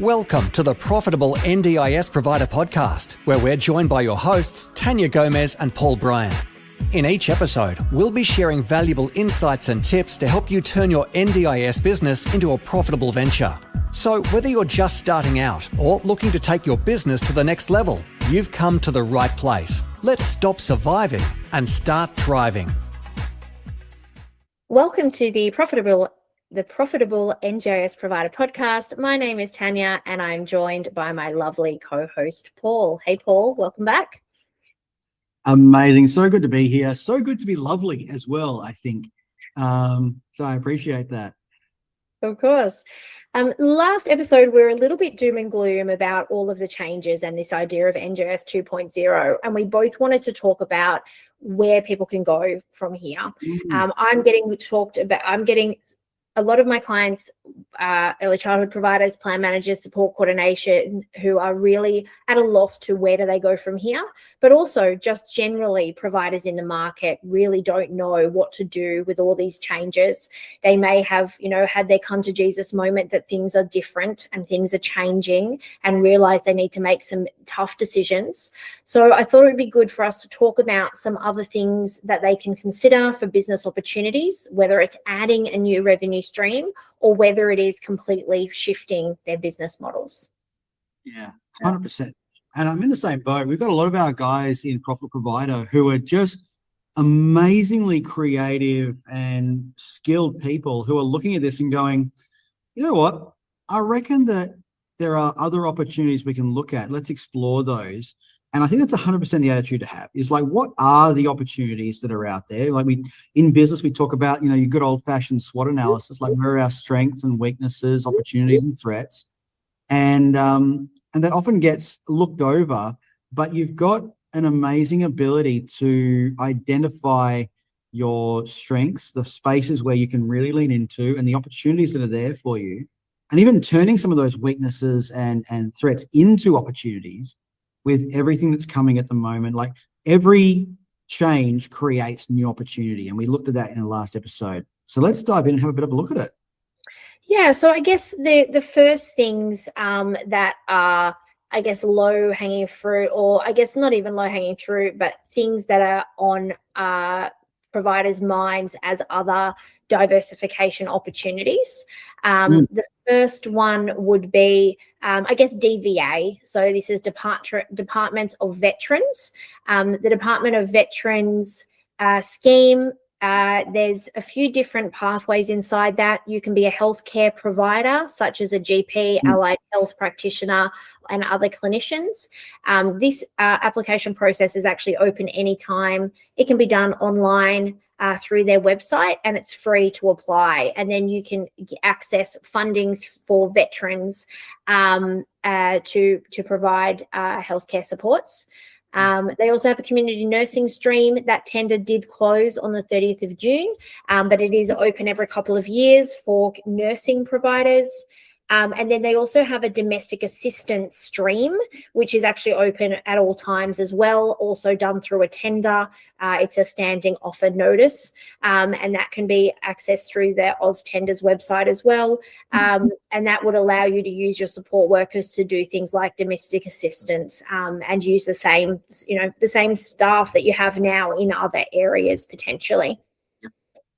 Welcome to the Profitable NDIS Provider Podcast, where we're joined by your hosts, Tanya Gomez and Paul Bryan. In each episode, we'll be sharing valuable insights and tips to help you turn your NDIS business into a profitable venture. So whether you're just starting out or looking to take your business to the next level, you've come to the right place. Let's stop surviving and start thriving. Welcome to the Profitable NDIS Provider Podcast. My name is Tanya and I'm joined by my lovely co-host, Paul. Hey, Paul, welcome back. Amazing. So good to be here. So good to be lovely as well, I think. So I appreciate that. Of course. Last episode, we were a little bit doom and gloom about all of the changes and this idea of NDIS 2.0. And we both wanted to talk about where people can go from here. I'm getting a lot of my clients, early childhood providers, plan managers, support coordination, who are really at a loss to where do they go from here, but also just generally providers in the market really don't know what to do with all these changes. They may have, had their come to Jesus moment that things are different and things are changing and realize they need to make some tough decisions. So I thought it would be good for us to talk about some other things that they can consider for business opportunities, whether it's adding a new revenue stream or whether it is completely shifting their business models. Yeah, 100%. And I'm in the same boat. We've got a lot of our guys in Profitable Provider who are just amazingly creative and skilled people who are looking at this and going, you know what? I reckon that there are other opportunities we can look at. Let's explore those. And I think that's 100% the attitude to have, is like, what are the opportunities that are out there? Like in business, we talk about, your good old fashioned SWOT analysis, like where are our strengths and weaknesses, opportunities and threats. And that often gets looked over, but you've got an amazing ability to identify your strengths, the spaces where you can really lean into and the opportunities that are there for you. And even turning some of those weaknesses and threats into opportunities with everything that's coming at the moment. Like every change creates new opportunity. And we looked at that in the last episode. So let's dive in and have a bit of a look at it. Yeah, so I guess the first things that are, low hanging fruit, or I guess not even low hanging fruit, but things that are on providers' minds as other diversification opportunities. The first one would be, DVA. So this is Department of Veterans. The Department of Veterans scheme, there's a few different pathways inside that. You can be a healthcare provider, such as a GP, allied health practitioner, and other clinicians. This application process is actually open anytime. It can be done online through their website, and it's free to apply. And then you can access funding for veterans to provide healthcare supports. They also have a community nursing stream. That tender did close on the 30th of June, but it is open every couple of years for nursing providers. And then they also have a domestic assistance stream, which is actually open at all times as well, also done through a tender. It's a standing offer notice, and that can be accessed through the Oz Tenders website as well. And that would allow you to use your support workers to do things like domestic assistance, and use the same staff that you have now in other areas potentially.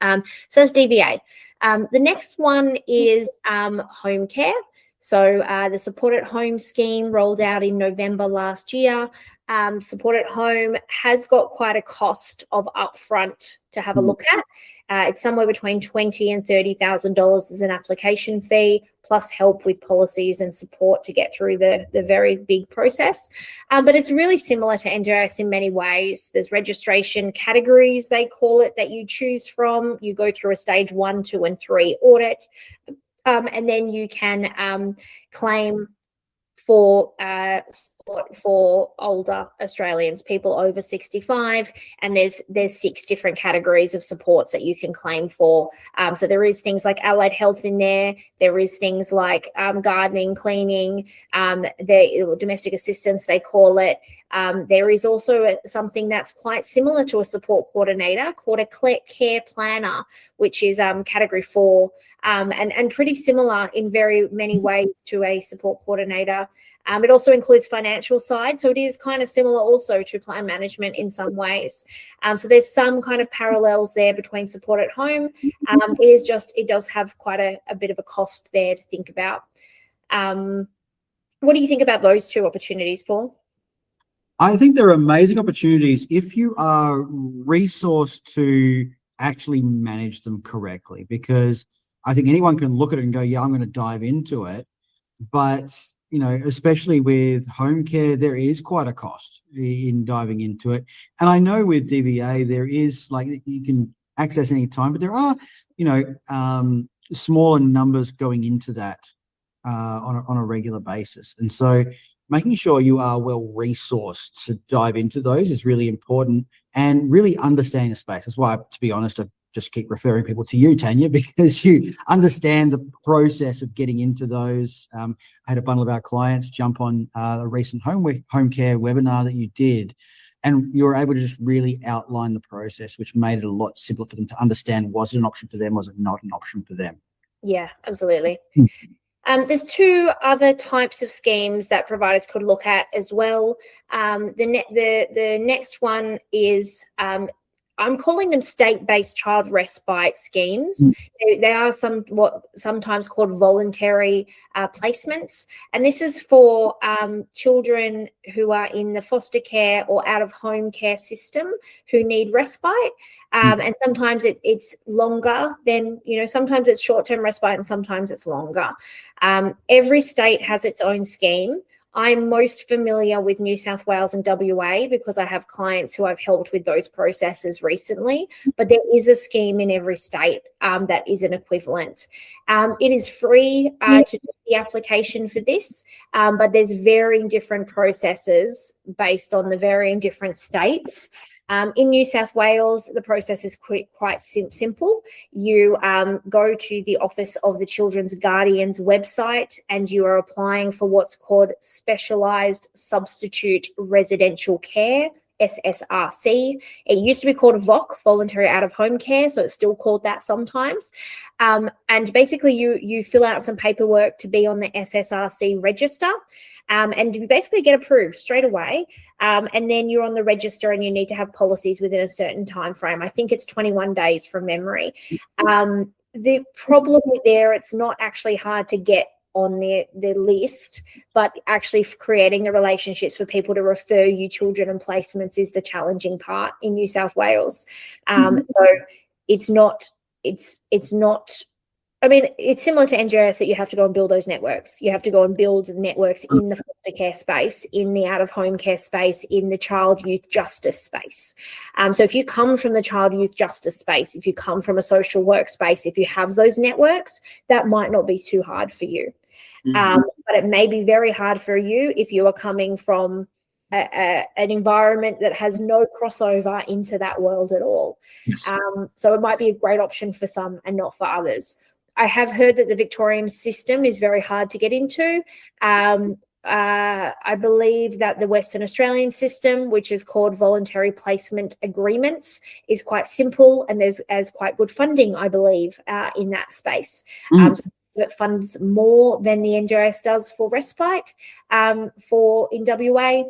So that's DVA. The next one is home care. So the Support at Home scheme rolled out in November last year. Support at Home has got quite a cost of upfront to have a look at. It's somewhere between $20,000 and $30,000 as an application fee, plus help with policies and support to get through the very big process. But it's really similar to NDIS in many ways. There's registration categories, they call it, that you choose from. You go through a stage 1, 2, and 3 audit, and then you can claim for older Australians, people over 65, and there's 6 different categories of supports that you can claim for. So there is things like allied health in there. There is things like gardening, cleaning, the domestic assistance, they call it. There is also something that's quite similar to a support coordinator called a care planner, which is category 4, and pretty similar in very many ways to a support coordinator. It also includes financial side, so it is kind of similar also to plan management in some ways. So there's some kind of parallels there between support at home. It does have quite a bit of a cost there to think about. What do you think about those two opportunities, Paul? I think they're amazing opportunities if you are resourced to actually manage them correctly, because I think anyone can look at it and go, yeah, I'm going to dive into it. But, you know, especially with home care, there is quite a cost in diving into it. And I know with DVA, there is, like, you can access any time, but there are, you know, smaller numbers going into that on a regular basis. And so making sure you are well resourced to dive into those is really important, and really understanding the space. That's why, to be honest, I just keep referring people to you, Tanya, because you understand the process of getting into those. I had a bundle of our clients jump on a recent home care webinar that you did, and you were able to just really outline the process, which made it a lot simpler for them to understand, was it an option for them, was it not an option for them? Yeah, absolutely. There's two other types of schemes that providers could look at as well. The next one is, I'm calling them state-based child respite schemes. They are sometimes called voluntary placements, and this is for children who are in the foster care or out-of-home care system who need respite. And sometimes it's longer than, you know, sometimes it's short-term respite and sometimes it's longer. Every state has its own scheme. I'm most familiar with New South Wales and WA because I have clients who I've helped with those processes recently, but there is a scheme in every state that is an equivalent. It is free to do the application for this, but there's varying different processes based on the varying different states. In New South Wales, the process is quite simple. You go to the Office of the Children's Guardian's website and you are applying for what's called Specialised Substitute Residential Care, SSRC. It used to be called VOC, Voluntary Out of Home Care, so it's still called that sometimes. And basically you fill out some paperwork to be on the SSRC register. And you basically get approved straight away. And then you're on the register and you need to have policies within a certain time frame. I think it's 21 days from memory. The problem there, it's not actually hard to get on the list, but actually creating the relationships for people to refer you children and placements is the challenging part in New South Wales. So it's not, I mean, it's similar to NGIS that you have to go and build those networks. You have to go and build networks in the foster care space, in the out-of-home care space, in the child youth justice space. So if you come from the child youth justice space, if you come from a social work space, if you have those networks, that might not be too hard for you. But it may be very hard for you if you are coming from an environment that has no crossover into that world at all. Yes. So it might be a great option for some and not for others. I have heard that the Victorian system is very hard to get into. I believe that the Western Australian system, which is called voluntary placement agreements, is quite simple, and there's quite good funding, I believe, in that space. So it funds more than the NGIS does for respite in WA.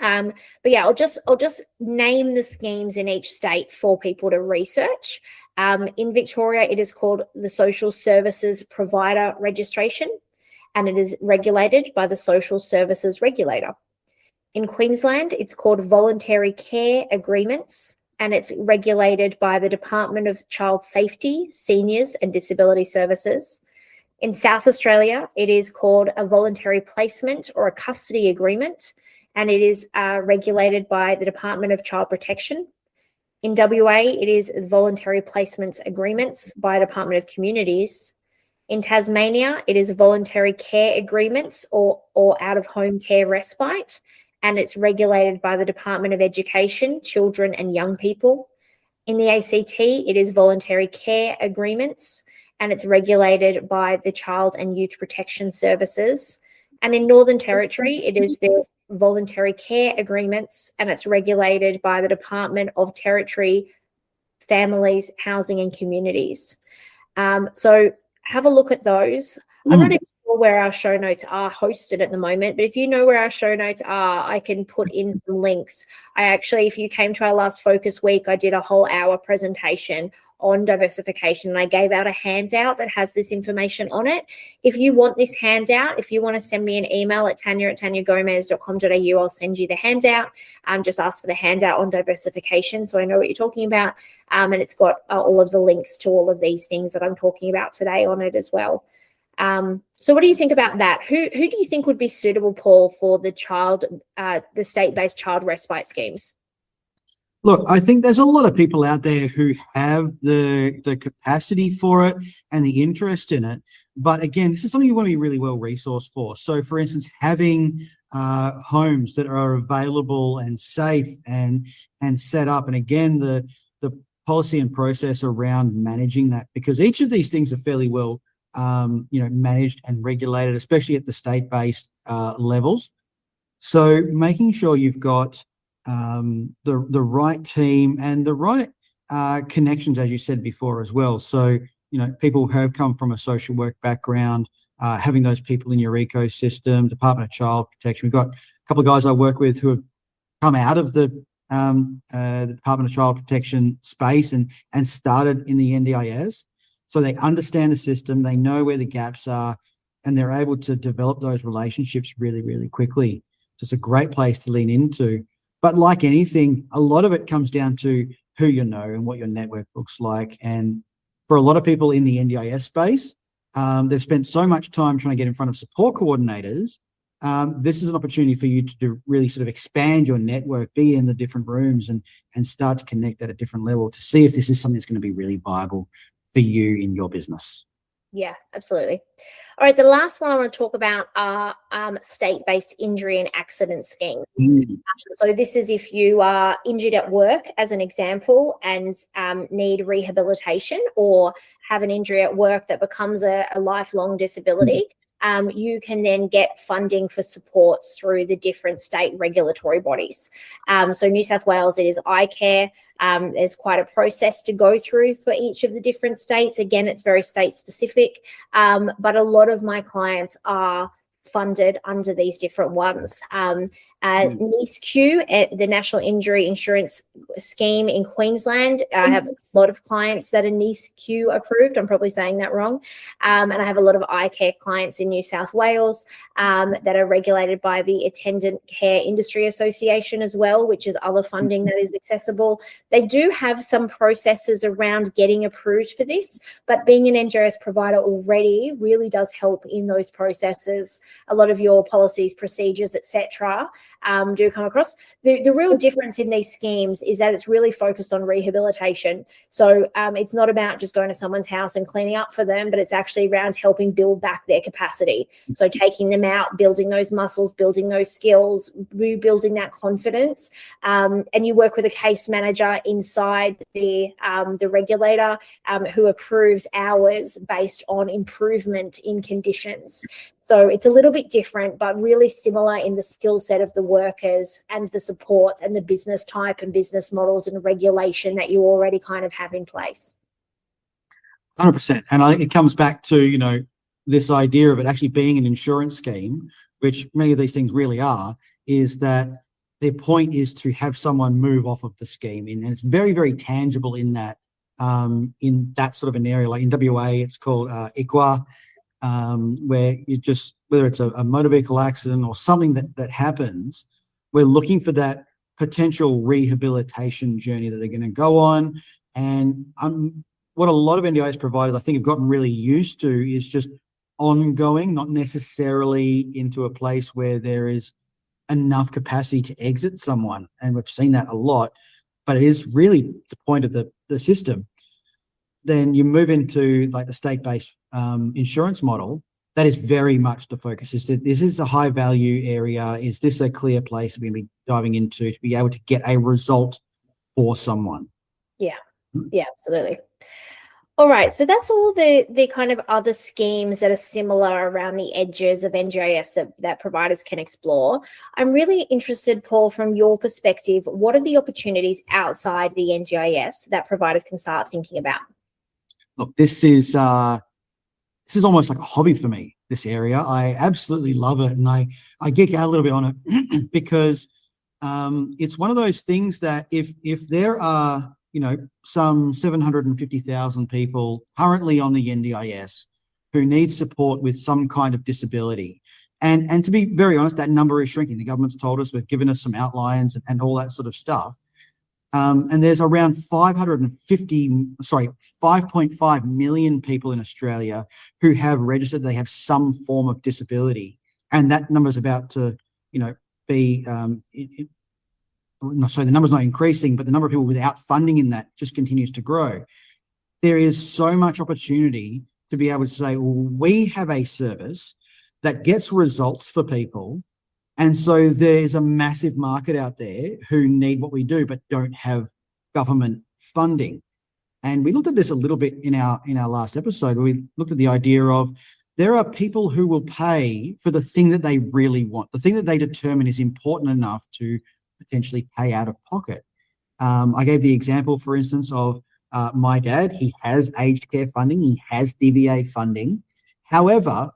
But yeah, I'll just name the schemes in each state for people to research. In Victoria, it is called the Social Services Provider Registration, and it is regulated by the Social Services Regulator. In Queensland, it's called Voluntary Care Agreements, and it's regulated by the Department of Child Safety, Seniors and Disability Services. In South Australia, it is called a Voluntary Placement or a Custody Agreement, and it is regulated by the Department of Child Protection. In WA, it is Voluntary Placements Agreements by Department of Communities. In Tasmania, it is Voluntary Care Agreements or out-of-home care respite, and it's regulated by the Department of Education, Children and Young People. In the ACT, it is Voluntary Care Agreements, and it's regulated by the Child and Youth Protection Services. And in Northern Territory, it is the voluntary care agreements, and it's regulated by the Department of Territory, Families, Housing and Communities. So have a look at those. I'm not even sure where our show notes are hosted at the moment, but if you know where our show notes are, I can put in some links. I actually, if you came to our last focus week, I did a whole hour presentation on diversification, and I gave out a handout that has this information on it. If you want this handout, if you want to send me an email at tanya@tanyagomez.com.au, I'll send you the handout. Just ask for the handout on diversification so I know what you're talking about. And it's got all of the links to all of these things that I'm talking about today on it as well. So what do you think about that? Who do you think would be suitable, Paul, for the state-based child respite schemes? Look, I think there's a lot of people out there who have the capacity for it and the interest in it. But again, this is something you want to be really well resourced for. So for instance, having homes that are available and safe and set up. And again, the policy and process around managing that, because each of these things are fairly well managed and regulated, especially at the state-based levels. So making sure you've got the right team and the right connections, as you said before, as well. So, people who have come from a social work background, having those people in your ecosystem, Department of Child Protection. We've got a couple of guys I work with who have come out of the Department of Child Protection space and started in the NDIS. So they understand the system, they know where the gaps are, and they're able to develop those relationships really, really quickly. So it's a great place to lean into. But like anything, a lot of it comes down to who you know and what your network looks like. And for a lot of people in the NDIS space, they've spent so much time trying to get in front of support coordinators. This is an opportunity for you to really sort of expand your network, be in the different rooms and start to connect at a different level to see if this is something that's going to be really viable for you in your business. Yeah, absolutely. All right, the last one I want to talk about are state-based injury and accident schemes. So this is if you are injured at work, as an example, and need rehabilitation or have an injury at work that becomes a lifelong disability. You can then get funding for supports through the different state regulatory bodies. So New South Wales, it is iCare. There's quite a process to go through for each of the different states. Again, it's very state specific, but a lot of my clients are funded under these different ones. NISQ, the National Injury Insurance Scheme in Queensland. I have a lot of clients that are NISQ approved. I'm probably saying that wrong. And I have a lot of iCare clients in New South Wales that are regulated by the Attendant Care Industry Association as well, which is other funding that is accessible. They do have some processes around getting approved for this, but being an NGIS provider already really does help in those processes. A lot of your policies, procedures, etc. Do come across. The real difference in these schemes is that it's really focused on rehabilitation. So it's not about just going to someone's house and cleaning up for them, but it's actually around helping build back their capacity. So taking them out, building those muscles, building those skills, rebuilding that confidence. And you work with a case manager inside the regulator who approves hours based on improvement in conditions. So it's a little bit different, but really similar in the skill set of the workers and the support and the business type and business models and regulation that you already kind of have in place. 100%. And I think it comes back to, this idea of it actually being an insurance scheme, which many of these things really are, is that their point is to have someone move off of the scheme. And it's very, very tangible in that sort of an area. Like in WA, it's called ICWA. Where you just, whether it's a motor vehicle accident or something that happens, we're looking for that potential rehabilitation journey that they're going to go on. And what a lot of NDIS providers, I think, have gotten really used to is just ongoing, not necessarily into a place where there is enough capacity to exit someone. And we've seen that a lot, but it is really the point of the system. Then you move into like the state-based insurance model. That is very much the focus. Is that this is a high value area? Is this a clear place we're going to be diving into to be able to get a result for someone? Yeah, absolutely. All right, so that's all the kind of other schemes that are similar around the edges of NDIS that providers can explore. I'm really interested, Paul, from your perspective, what are the opportunities outside the NDIS that providers can start thinking about? Look, this is almost like a hobby for me, this area. I absolutely love it, and I geek out a little bit on it because it's one of those things that if there are some 750,000 people currently on the NDIS who need support with some kind of disability. And to be very honest, that number is shrinking. The government's told us, we've given us some outlines and all that sort of stuff. And there's around 5.5 million people in Australia who have registered they have some form of disability. And that number is about to, be the number's not increasing, but the number of people without funding in that just continues to grow. There is so much opportunity to be able to say, well, we have a service that gets results for people. And so there's a massive market out there who need what we do, but don't have government funding. And we looked at this a little bit in our last episode, where we looked at the idea of there are people who will pay for the thing that they really want, the thing that they determine is important enough to potentially pay out of pocket. I gave the example, for instance, of my dad. He has aged care funding. He has DVA funding. However,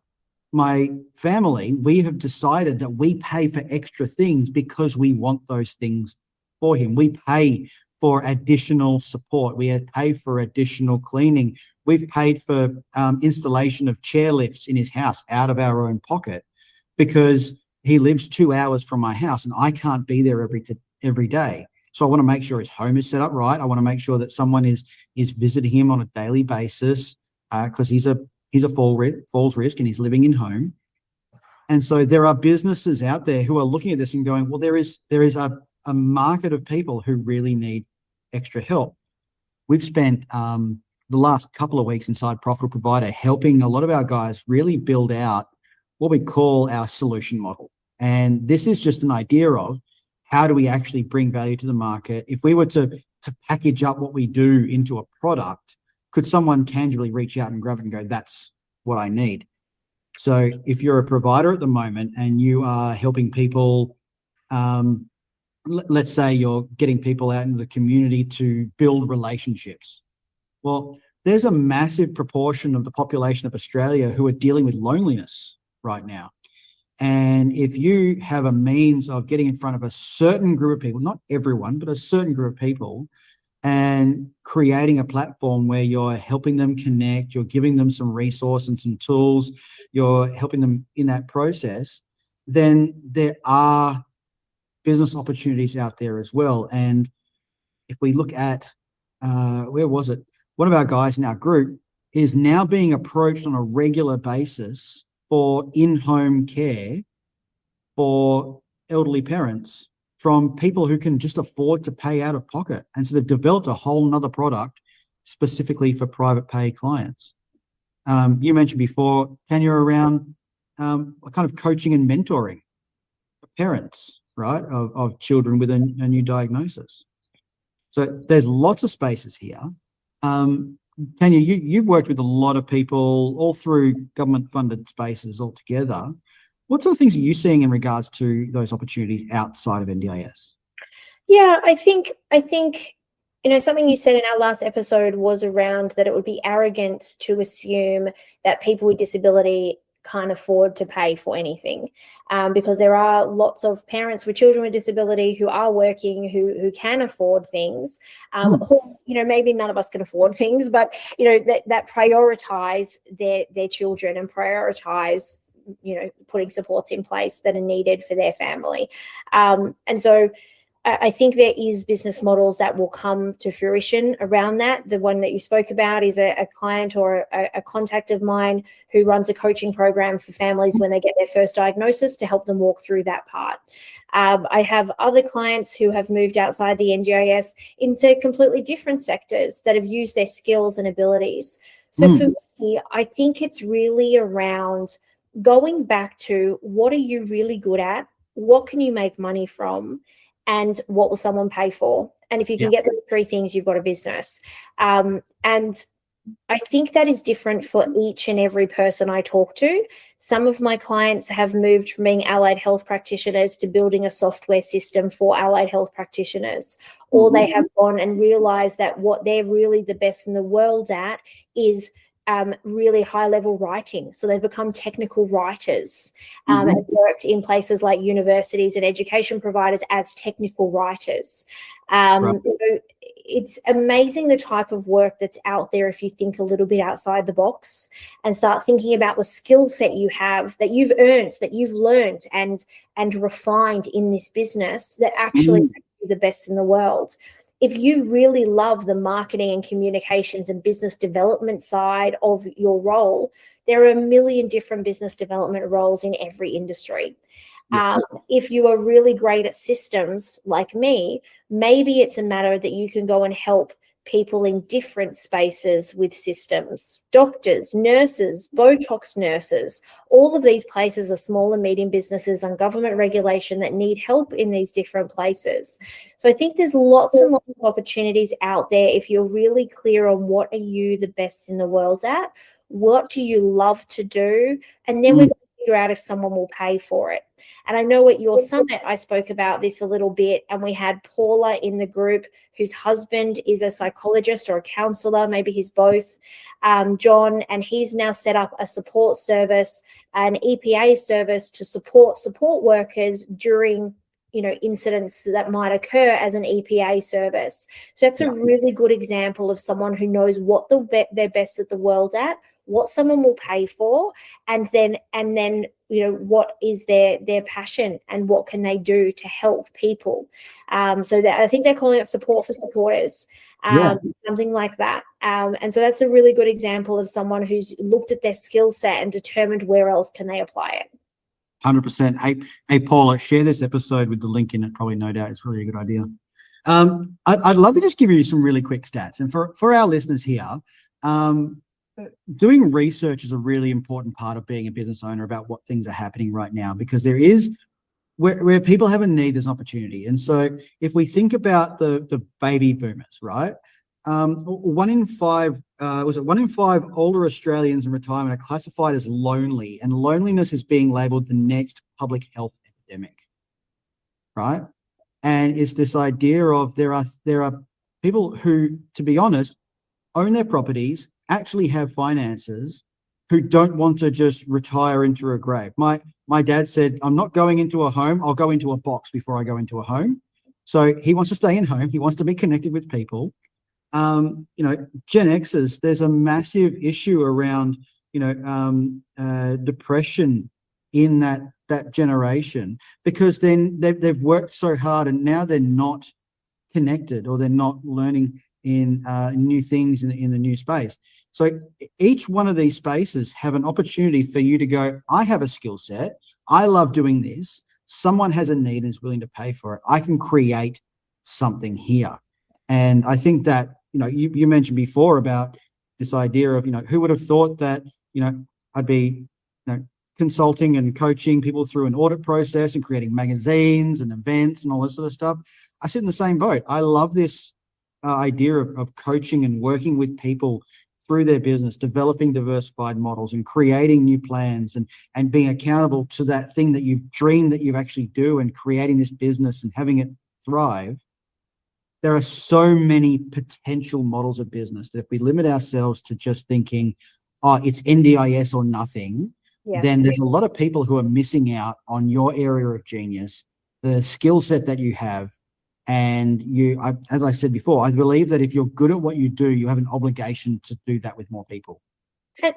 my family, we have decided that we pay for extra things because we want those things for him. We pay for additional support. We pay for additional cleaning. We've paid for installation of chairlifts in his house out of our own pocket because he lives 2 hours from my house and I can't be there every day. So I want to make sure his home is set up right. I want to make sure that someone is visiting him on a daily basis because he's a falls risk and he's living in home. And so there are businesses out there who are looking at this and going, well, there is a market of people who really need extra help. We've spent the last couple of weeks inside Profitable Provider helping a lot of our guys really build out what we call our solution model. And this is just an idea of how do we actually bring value to the market? If we were to package up what we do into a product, could someone tangibly reach out and grab it and go, that's what I need? So if you're a provider at the moment and you are helping people, let's say you're getting people out into the community to build relationships. Well, there's a massive proportion of the population of Australia who are dealing with loneliness right now. And if you have a means of getting in front of a certain group of people, not everyone, but a certain group of people, and creating a platform where you're helping them connect, you're giving them some resource and some tools, you're helping them in that process, then there are business opportunities out there as well. And if we look at, where was it? One of our guys in our group is now being approached on a regular basis for in-home care for elderly parents from people who can just afford to pay out of pocket. And so they've developed a whole nother product specifically for private pay clients. You mentioned before, Tanya, around kind of coaching and mentoring for parents, right, of children with a new diagnosis. So there's lots of spaces here. Tanya, you've worked with a lot of people all through government-funded spaces altogether. What sort of things are you seeing in regards to those opportunities outside of NDIS? Yeah, I think something you said in our last episode was around that it would be arrogant to assume that people with disability can't afford to pay for anything, because there are lots of parents with children with disability who are working, who can afford things, who, maybe none of us can afford things, but that prioritize their children and prioritize putting supports in place that are needed for their family. And so I think there is business models that will come to fruition around that. The one that you spoke about is a client or a contact of mine who runs a coaching program for families when they get their first diagnosis to help them walk through that part. I have other clients who have moved outside the NDIS into completely different sectors that have used their skills and abilities. So for me, I think it's really around going back to what are you really good at? What can you make money from? And what will someone pay for? And if you can get those three things, you've got a business. And I think that is different for each and every person I talk to. Some of my clients have moved from being allied health practitioners to building a software system for allied health practitioners, or they have gone and realized that what they're really the best in the world at is really high level writing. So they've become technical writers and worked in places like universities and education providers as technical writers. So it's amazing the type of work that's out there if you think a little bit outside the box and start thinking about the skill set you have, that you've earned, that you've learned and refined in this business that actually makes you the best in the world. If you really love the marketing and communications and business development side of your role, there are a million different business development roles in every industry. Yes. If you are really great at systems like me, maybe it's a matter that you can go and help people in different spaces with systems, doctors, nurses, Botox nurses. All of these places are small and medium businesses and government regulation that need help in these different places. So I think there's lots and lots of opportunities out there if you're really clear on what are you the best in the world at, what do you love to do, and then we're going to figure out if someone will pay for it. And I know at your summit, I spoke about this a little bit, and we had Paula in the group whose husband is a psychologist or a counselor, maybe he's both, John, and he's now set up a support service, an EPA service to support workers during incidents that might occur as an EPA service. So that's a really good example of someone who knows what they're best at the world at, what someone will pay for, and then what is their passion and what can they do to help people. So that I think they're calling it support for supporters, something like that. And so that's a really good example of someone who's looked at their skill set and determined where else can they apply it. 100%. Hey, Paula, share this episode with the link in it. Probably, no doubt, it's really a good idea. I'd love to just give you some really quick stats. And for our listeners here, doing research is a really important part of being a business owner about what things are happening right now, because there is where people have a need, there's an opportunity. And so if we think about the baby boomers, right? 1 in 5 older Australians in retirement are classified as lonely, and loneliness is being labelled the next public health epidemic, right? And it's this idea of there are people who, to be honest, own their properties, actually have finances, who don't want to just retire into a grave. My dad said, I'm not going into a home, I'll go into a box before I go into a home. So he wants to stay in home, he wants to be connected with people. Gen Xers, there's a massive issue around, depression in that generation, because then they've worked so hard and now they're not connected, or they're not learning in new things in the new space. So each one of these spaces have an opportunity for you to go, I have a skill set, I love doing this, someone has a need and is willing to pay for it, I can create something here. And I think that, you mentioned before about this idea of, who would have thought that, I'd be, consulting and coaching people through an audit process and creating magazines and events and all this sort of stuff. I sit in the same boat. I love this idea of coaching and working with people through their business, developing diversified models and creating new plans and being accountable to that thing that you've dreamed that you actually do, and creating this business and having it thrive. There are so many potential models of business that if we limit ourselves to just thinking, oh, it's NDIS or nothing, then there's a lot of people who are missing out on your area of genius, the skill set that you have. And as I said before, I believe that if you're good at what you do, you have an obligation to do that with more people.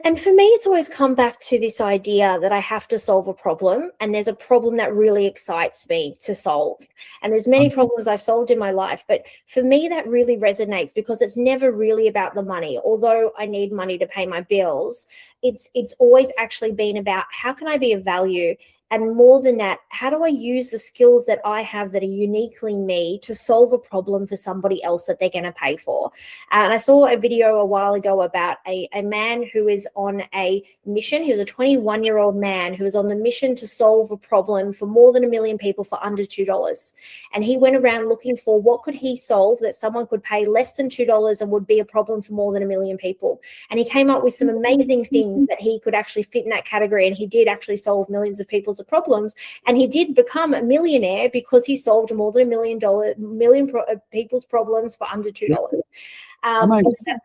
And for me, it's always come back to this idea that I have to solve a problem, and there's a problem that really excites me to solve. And there's many problems I've solved in my life, but for me, that really resonates because it's never really about the money. Although I need money to pay my bills, it's always actually been about how can I be of value And more than that, how do I use the skills that I have that are uniquely me to solve a problem for somebody else that they're going to pay for? And I saw a video a while ago about a man who is on a mission. He was a 21-year-old man who was on the mission to solve a problem for more than 1 million people for under $2. And he went around looking for what could he solve that someone could pay less than $2 and would be a problem for more than 1 million people. And he came up with some amazing things that he could actually fit in that category. And he did actually solve millions of people's problems. And he did become a millionaire because he solved more than $1 million people's problems for under $2.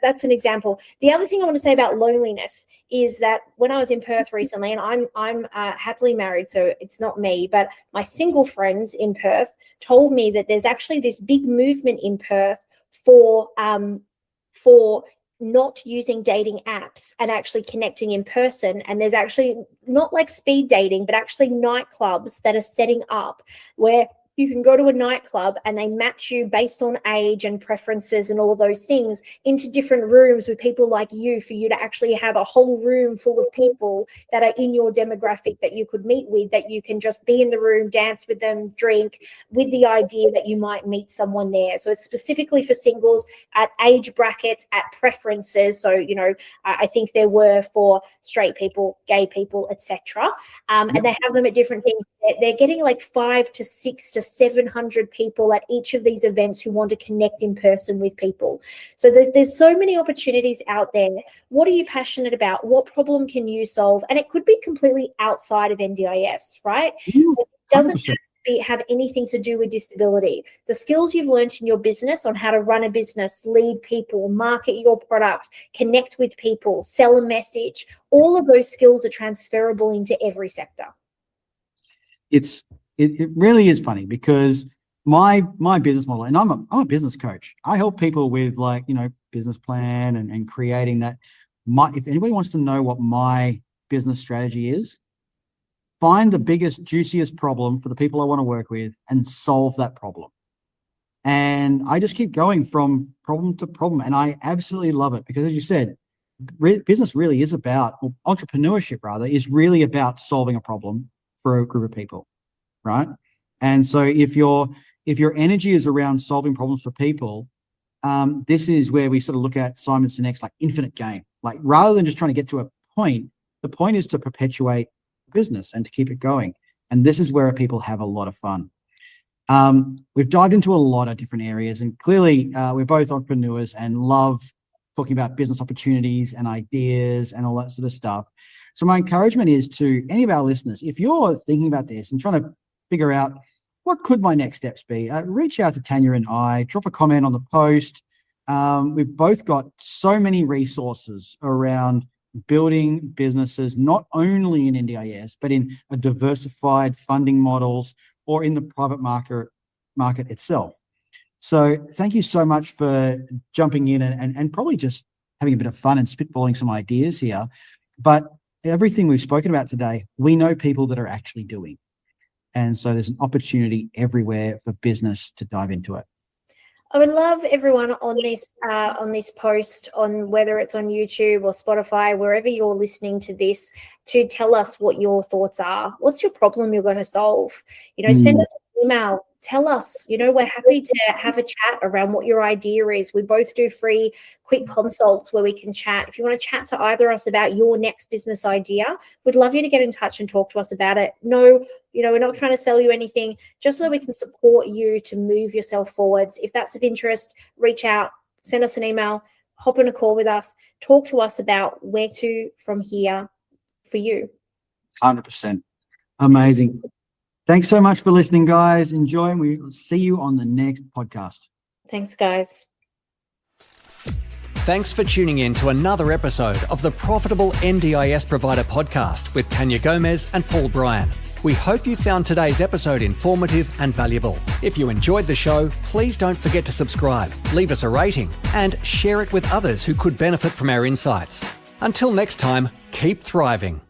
That's an example. The other thing I want to say about loneliness is that when I was in Perth recently, and I'm happily married, so it's not me, but my single friends in Perth told me that there's actually this big movement in Perth for not using dating apps and actually connecting in person. And there's actually not like speed dating, but actually nightclubs that are setting up where you can go to a nightclub and they match you based on age and preferences and all those things into different rooms with people like you, for you to actually have a whole room full of people that are in your demographic that you could meet with, that you can just be in the room, dance with them, drink, with the idea that you might meet someone there. So it's specifically for singles at age brackets, at preferences. So, you know, I think there were for straight people, gay people, etc. And they have them at different things. They're getting like 500 to 600 to 700 people at each of these events who want to connect in person with people. So there's so many opportunities out there. What are you passionate about? What problem can you solve? And it could be completely outside of NDIS, right? It doesn't have anything to do with disability. The skills you've learned in your business on how to run a business, lead people, market your product, connect with people, sell a message, all of those skills are transferable into every sector. It really is funny because my business model, and I'm a business coach. I help people with, like, you know, business plan and creating that. If anybody wants to know what my business strategy is, find the biggest, juiciest problem for the people I want to work with and solve that problem. And I just keep going from problem to problem, and I absolutely love it because, as you said, business really is about, or entrepreneurship rather, is really about solving a problem for a group of people. Right. And so if your energy is around solving problems for people, this is where we sort of look at Simon Sinek's like infinite game. Like, rather than just trying to get to a point, the point is to perpetuate business and to keep it going. And this is where people have a lot of fun. We've dived into a lot of different areas, and clearly we're both entrepreneurs and love talking about business opportunities and ideas and all that sort of stuff. So my encouragement is to any of our listeners, if you're thinking about this and trying to figure out what could my next steps be, reach out to Tanya and I, drop a comment on the post. We've both got so many resources around building businesses, not only in NDIS, but in a diversified funding models or in the private market itself. So thank you so much for jumping in and probably just having a bit of fun and spitballing some ideas here. But everything we've spoken about today, we know people that are actually doing. And so there's an opportunity everywhere for business to dive into it. I would love everyone on this post, on whether it's on YouTube or Spotify, wherever you're listening to this, to tell us what your thoughts are. What's your problem you're going to solve? You know, send us an email. Tell us, you know, we're happy to have a chat around what your idea is. We both do free quick consults where we can chat. If you want to chat to either of us about your next business idea, we'd love you to get in touch and talk to us about it. No, you know, we're not trying to sell you anything, just so that we can support you to move yourself forwards. If that's of interest, reach out, send us an email, hop on a call with us, talk to us about where to from here for you. 100%. Amazing. Thanks so much for listening, guys. Enjoy, and we'll see you on the next podcast. Thanks, guys. Thanks for tuning in to another episode of the Profitable NDIS Provider podcast with Tanya Gomez and Paul Bryan. We hope you found today's episode informative and valuable. If you enjoyed the show, please don't forget to subscribe, leave us a rating, and share it with others who could benefit from our insights. Until next time, keep thriving.